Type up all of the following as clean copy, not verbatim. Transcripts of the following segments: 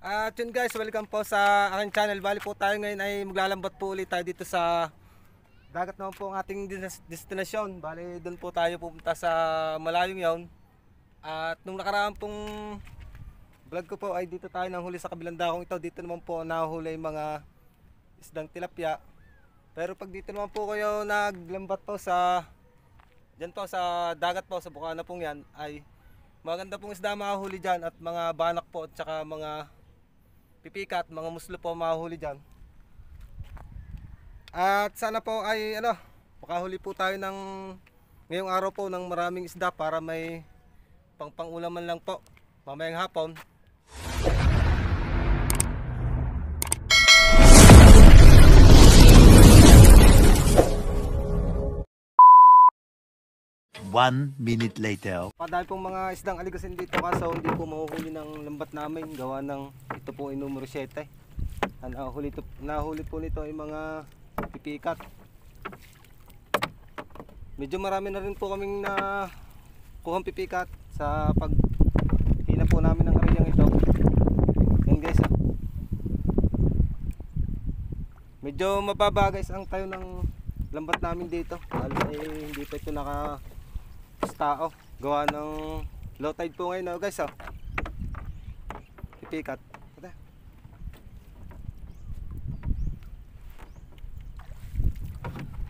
At yun guys, welcome po sa aking channel. Bali po tayo ngayon ay maglalambot po ulit tayo dito sa dagat naman po ang ating destinasyon. Bali doon po tayo pupunta sa malayong yon. At nung nakaraan pong vlog ko po ay dito tayo nanghuli sa kabilang dakong ito. Dito naman po nahuhuli yung mga isdang tilapia. Pero pag dito naman po kayo naglambat po sa dyan po sa dagat po sa bukana pong yan, ay maganda pong isda mahuli dyan at mga banak po at saka mga pipikat, mga muslo po mahuli dyan. At sana po ay makahuli po tayo ng ngayong araw po ng maraming isda para may pang-ulaman lang po mamayang hapon. One minute later. Padami pong mga isdang aligasin dito kaso hindi po mahuhuli ng lambat namin gawa ng ito po ay numero 7. Nahuli po nito ay mga pipikat. Medyo marami na rin po kaming kuhang pipikat sa paghina po namin ng areyang ito. Yan guys. Medyo mababa guys ang tayo ng lambat namin dito. Halos ay hindi pa ito tao gawa ng low tide po ngayon guys. Pipikat.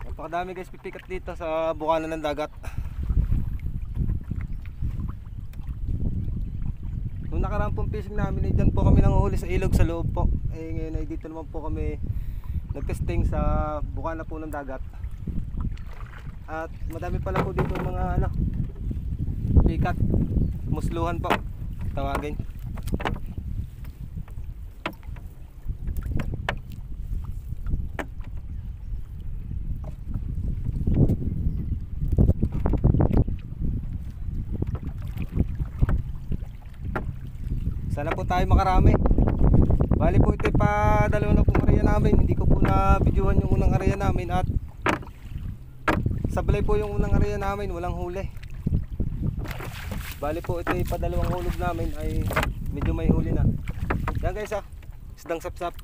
Napakadami guys pipikat dito sa bukana ng dagat. Nung nakaraan pong fishing namin ay dyan po kami nanguhuli sa ilog sa loob po. Ngayon ay dito naman po kami nagtesting sa bukana po ng dagat. At madami pala po dito mga pikat, musluhan po tawagin. Sana po tayo makarami. Bali po ito pa dalawa na pong area namin. Hindi ko po na videohan yung unang area namin at sablay po yung unang area namin, walang huli. Bali po ito ay padalawang hulog namin ay medyo may huli na. Yan guys isdang sapsap.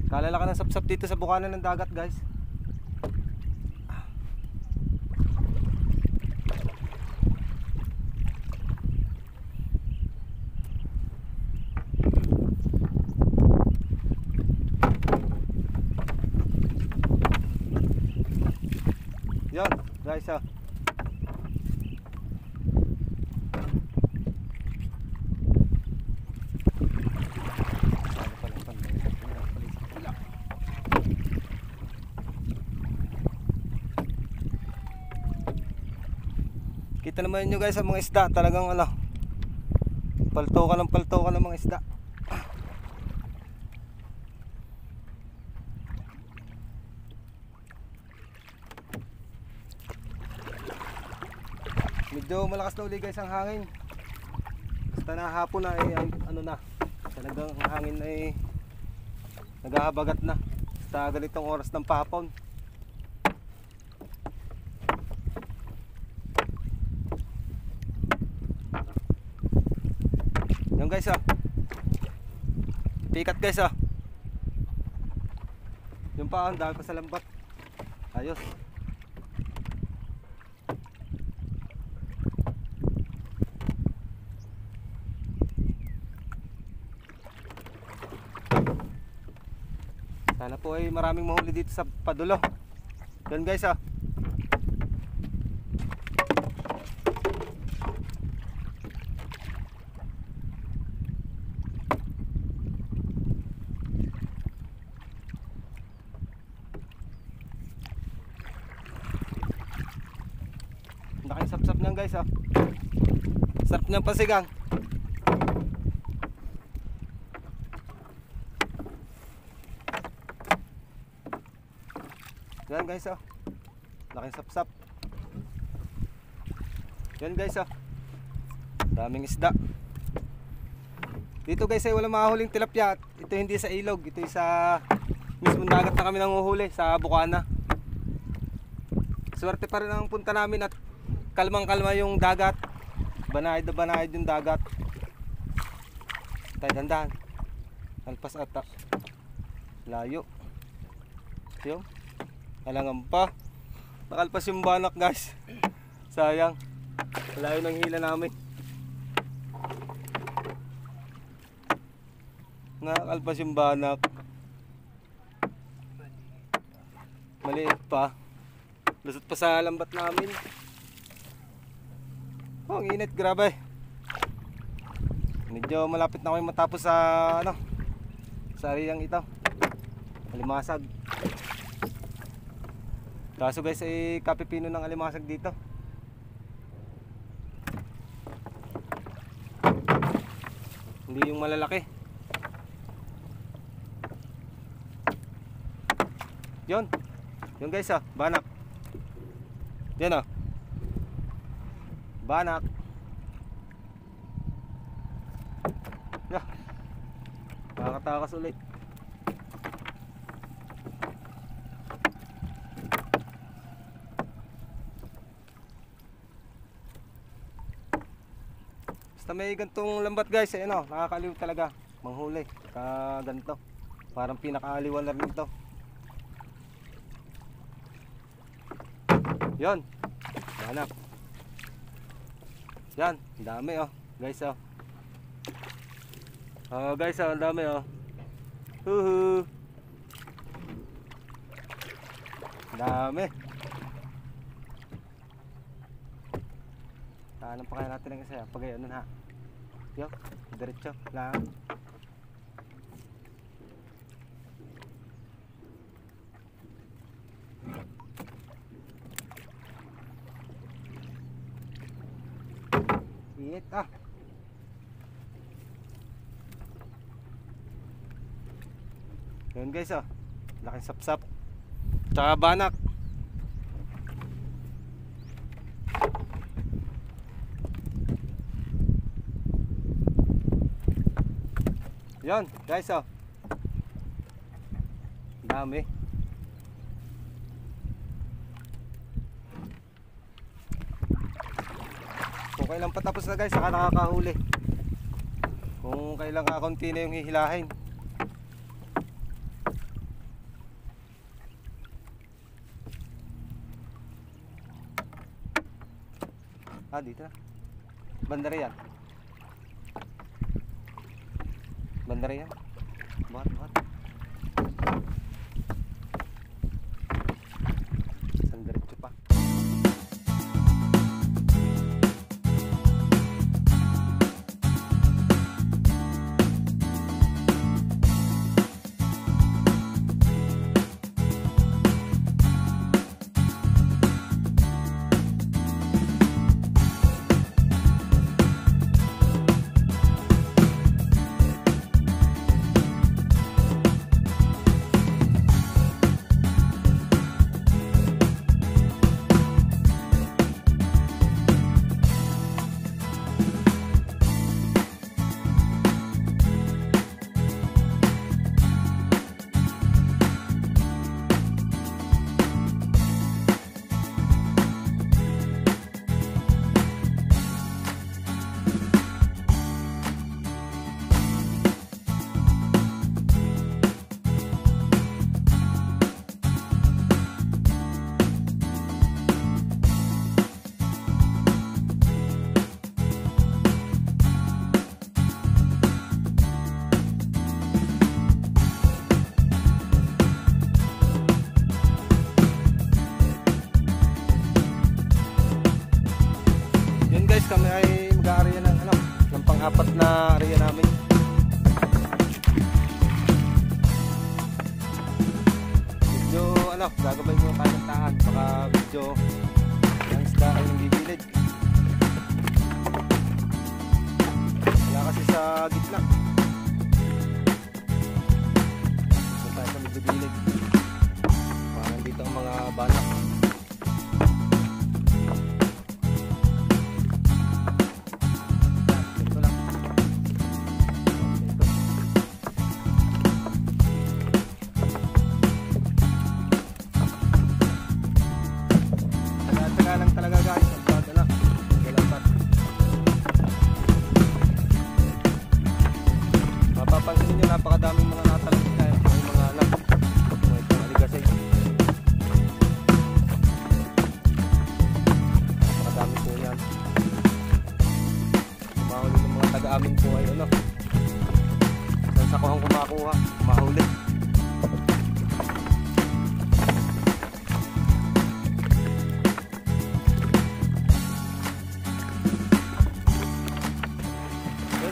Kalalaki ng sapsap dito sa bukana ng dagat guys. Yan guys kita naman nyo guys ang mga isda talagang paltokan ng mga isda. Medyo malakas na uli guys ang hangin. Basta na hapon na talagang ang hangin ay naghahabagat na sa ganitong oras ng pahapon. Yan guys pikat guys yung pa ang dahil ko sa lambat. Ayos. Sana po ay maraming mahuli dito sa padulo. Yan guys laking sapsap niyan guys sarap niyang pasigang. Yan guys laking sapsap. Yan guys daming isda. Dito guys ay walang mahuling tilapia. Ito hindi sa ilog, ito sa mismong dagat na kami nanguhuli sa bukana. Swerte pa rin ang punta namin at kalmang kalma yung dagat. Banayad na banayad yung dagat. Tayo dandan. Alpas ata. Layo. Yung. Alangan pa. Nakalpas yung banak guys. Sayang. Layo ng hila namin. Nakalpas yung banak. Maliit pa. Lusot pa sa lambat namin. Oh, ang init, grabe. Medyo malapit na kami matapos sa sa areyang ito. Alimasag. Kaso guys, ay kapipino ng alimasag dito. Hindi yung malalaki. Yun. Yun guys banak. Yan banak. Yeah. Nakakatakas ulit. Basta may gantong lambat guys, nakakaliw talaga manghuli. Ganito. Parang pinakaaliwan na rin ito. Yon. Banak. Yan, dami guys guys ang dami Huhu. Dami. Tanong pa kaya natin ng isa pag ganun ha. Yo, diretso lang. Init Yun guys laking sapsap. Tsaka banak. Yun guys dami. Kung kailan patapos na guys, saka nakakahuli. Kung kailan kakunti na yung hihilahin. Dito na. Bandara yan. Bandara yan. Buhat. Isang diretso pa. Kami ay mag-aarya ng pang-apat na area namin. Medyo gagabay mo tayo ng tahan, baka medyo yung isda ay nagbibilid. Wala kasi sa gitna. So tayo sa nagbibilid. Parang dito ang mga banak. Lang talaga guys, ang baga na. Galapat. napansin nyo, napakadaming mga natalagin tayo. May mga anak. Mga itong aligasay. Napakadami po yan. Mahuli ng mga taga-amin po ay ano. Saan sa kuhang kumakuha, mahuli.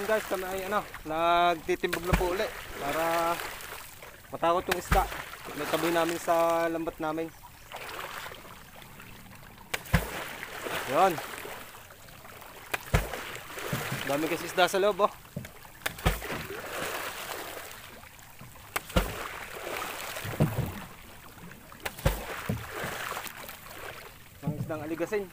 Guys, kami ay ano, nagtitimbog na po ulit para matakot yung isda. May taboy namin sa lambat namin. Yan. Dami kasi isda sa loob, oh. Ang isdang aligasin.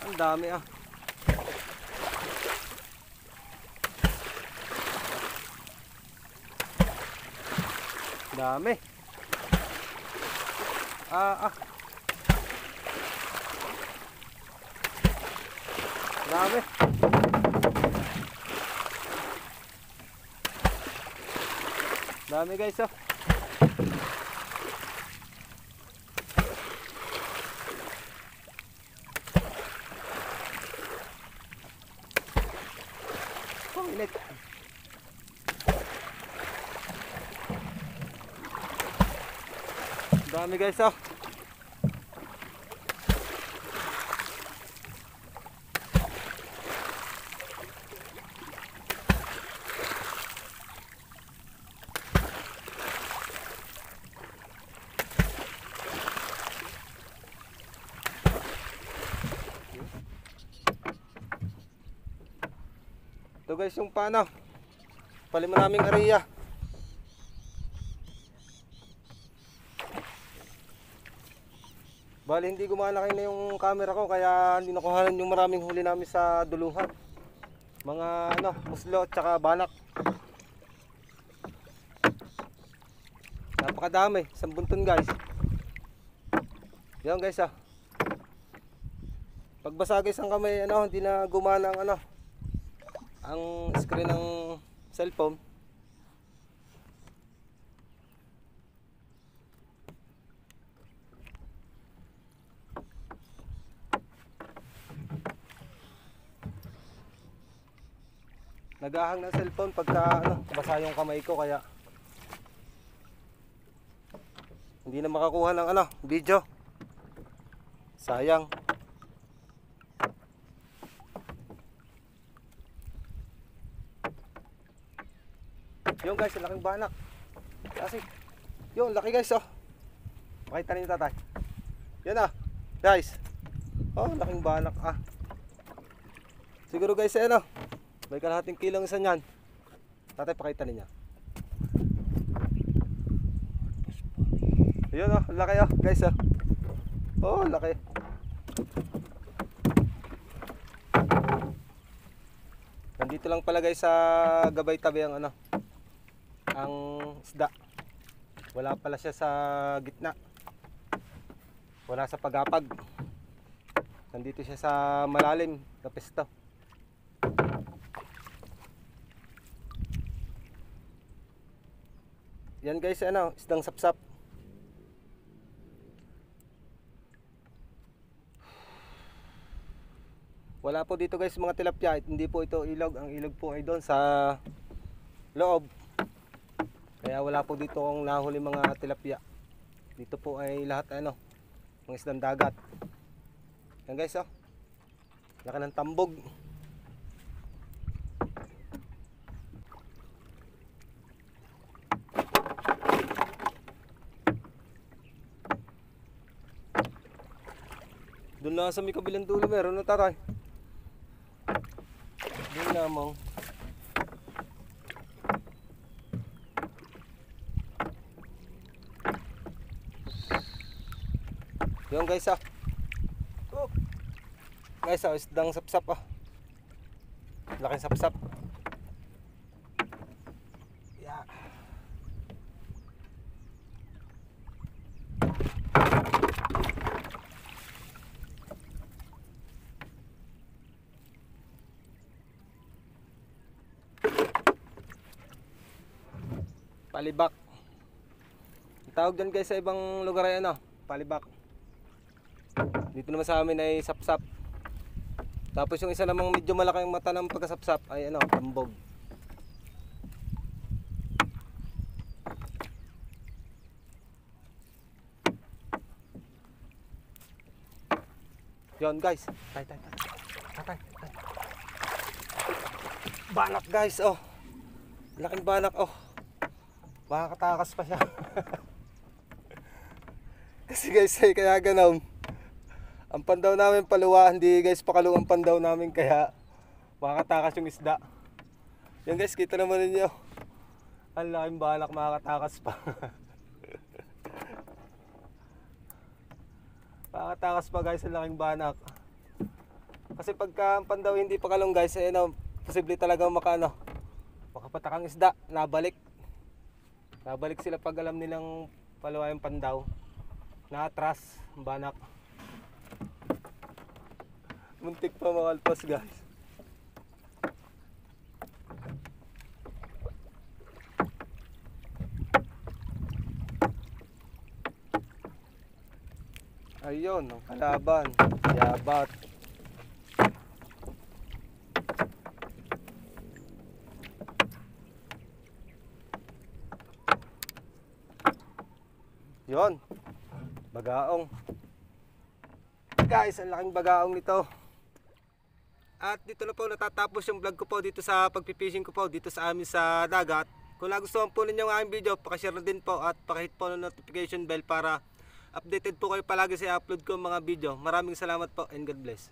Ang dami ah. Dami. Dami. Dami guys oh. Init. Dami guys oh. Ito guys yung paano palima naming area. Bali hindi gumana kayo na yung camera ko kaya hindi nakuhanan yung maraming huli namin sa duluhan. Mga ano, muslo at saka banak. Napakadami, isang bunton guys. Yan guys ah. Pagbasa guys ang kamay ano, hindi na gumana ang ano, ang screen ng cellphone. Nagahang ng cellphone pagka ano, basa yung kamay ko kaya hindi na makakuha ng ano, video. Sayang. Yung guys, laking banak. Kasi, yung laki guys oh. Makita niyo tatay. Yan ah, guys. Oh, laking banak ah. Siguro guys, ano, may kalahating kilong isa niyan. Tatay, pakita niya. Yun oh, laki oh, guys oh. Oh, laki. Nandito lang pala guys sa gabay tabi ang ano, ang isda. Wala pala siya sa gitna. Wala sa pagapag. Nandito siya sa malalim na pesto. Yan guys, ano, isdang sapsap. Wala po dito guys mga tilapia. Hindi po ito ilog. Ang ilog po ay doon sa loob. Kaya wala po dito ang nahuli mga tilapia. Dito po ay lahat ano, mga isdang dagat. Yan guys oh. Laki ng tambog. Doon na sa may kabilang dulo meron na taray. Doon lamang. Yung guys ah. Oh. Guys ah, isdang sapsap ah. Laking sapsap. Yeah. Palibak. Ang tawag dyan guys sa ibang lugar ay ano, palibak. Dito naman sa amin ay sapsap. Tapos yung isa namang medyo malaking mata ng pagkasapsap ay ano, tambog. Yon guys. Tay. Banak guys, oh. Laking banak, oh. Makakatakas pa siya. Kasi guys, kaya ganaw. Ang pandaw namin paluwa, hindi guys pakalung ang pandaw namin kaya makakatakas yung isda. Yan guys, kita naman ninyo. Ang laking banak, makakatakas pa. Makakatakas pa guys, ang laking banak. Kasi pagka ang pandaw hindi pakalung guys, eh, no, posible talaga makapatak ang isda, nabalik sila pag alam nilang paluwa yung pandaw. Naatras ang banak. Muntik pa makalpas guys. Ayun, ang kalaban, yabat. Yon, bagaong. Guys, ang laking bagaong nito. At dito na po natatapos yung vlog ko po dito sa pagpipishing ko po dito sa amin sa dagat. Kung nagustuhan po ninyo ang aking video, pakishare na din po at pakihit po ng notification bell para updated po kayo palagi sa upload ko mga video. Maraming salamat po and God bless.